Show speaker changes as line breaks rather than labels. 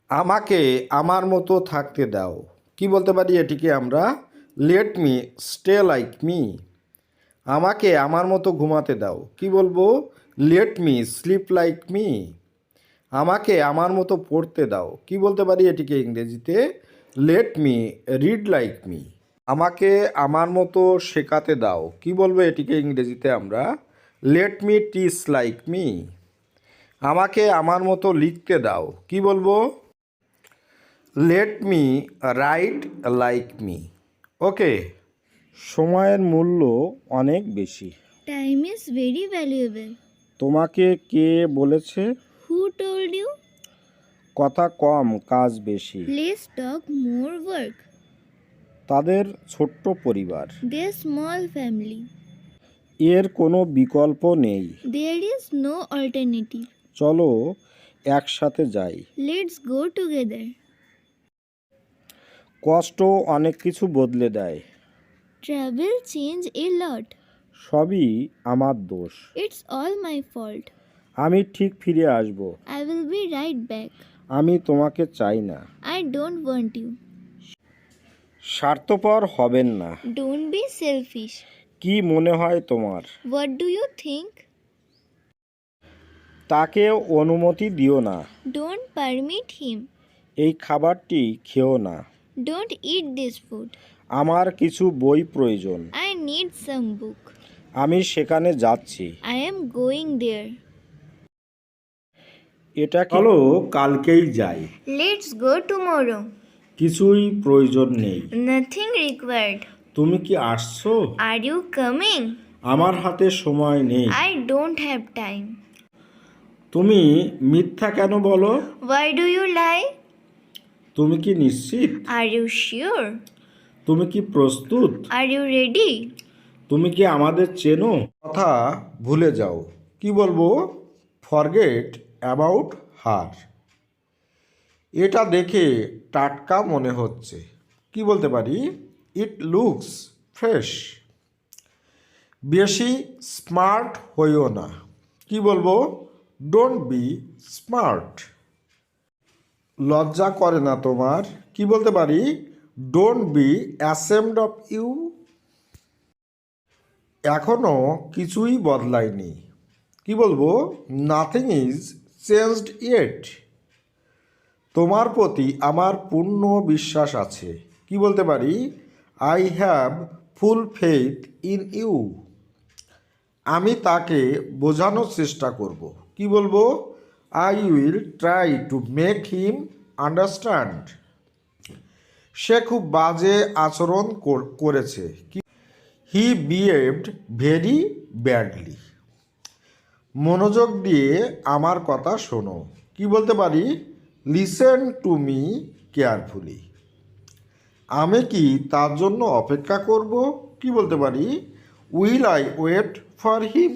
আমাকে আমার মতো থাকতে দাও। কি বলতে পারি এটিকে আমরা? Let me stay like me. আমাকে আমার মতো ঘুমাতে দাও। কি বলবো? Let me slip like me. আমাকে আমার মতো পড়তে দাও। কি বলতে পারি এটিকে ইংরেজিতে? Let me read like me. আমাকে আমার মতো শেখাতে দাও। কি বলবো এটিকে ইংরেজিতে আমরা? Let me teach like me. আমাকে আমার মতো লিখতে দাও। কি বলবো? Let me write like me. Okay, সময়ের মূল্য অনেক বেশি।
Time is very valuable.
তোমাকে কে বলেছে?
Who told you?
কথা কম কাজ বেশি।
Less talk, more work.
তাদের ছোট্ট পরিবার।
Their small family.
এর কোনো বিকল্প নেই।
There is no alternative.
চলো একসাথে যাই।
Let's go together.
কষ্ট অনেক কিছু বদলে দেয়।
Travel change a lot.
সবই আমার দোষ।
It's all my fault.
আমি ঠিক ফিরে আসব।
I will be right back.
আমি তোমাকে চাই না।
I don't want you.
স্বার্থপর হবেন না।
Don't be selfish.
কি মনে হয় তোমার?
What do you think?
তাকে অনুমতি দিও না।
Don't permit him.
এই খাবারটি খেও না।
Don't eat this food.
আমার কিছু বই প্রয়োজন।
I need some book.
আমি সেখানে যাচ্ছি।
I am going there.
এটা চলো কালকেই যাই।
Let's go tomorrow.
কিছুই প্রয়োজন নেই।
Nothing required.
তুমি কি আসছো?
Are you coming?
আমার হাতে সময় নেই।
I don't have time.
তুমি মিথ্যা কেন বলো?
Why do you lie?
তুমি কি নিশ্চিত?
Are you sure?
তুমি কি প্রস্তুত?
Are you ready?
তুমি কি আমাদের চেনো? কথা ভুলে যাও। কি বলবো? Forget about her. এটা দেখে টাটকা মনে হচ্ছে। কি বলতে পারি? It looks fresh. বেশি স্মার্ট হইও না। কি বলবো? Don't be smart. লজ্জা করে না তোমার? কি বলতে পারি? Don't be ashamed of you. এখনও কিছুই বদলায়নি। কি বলবো? Nothing is changed yet. তোমার প্রতি আমার পূর্ণ বিশ্বাস আছে। কি বলতে পারি? I have full faith in you. আমি তাকে বোঝানোর চেষ্টা করব। কি বলবো? I will try to make him understand. সে খুব বাজে আচরণ করেছে। He behaved very badly. মনোযোগ দিয়ে আমার কথা শোনো। কি বলতে পারি? Listen to me carefully. আমি কি তার জন্য অপেক্ষা করব? কি বলতে পারি? Will I wait for him.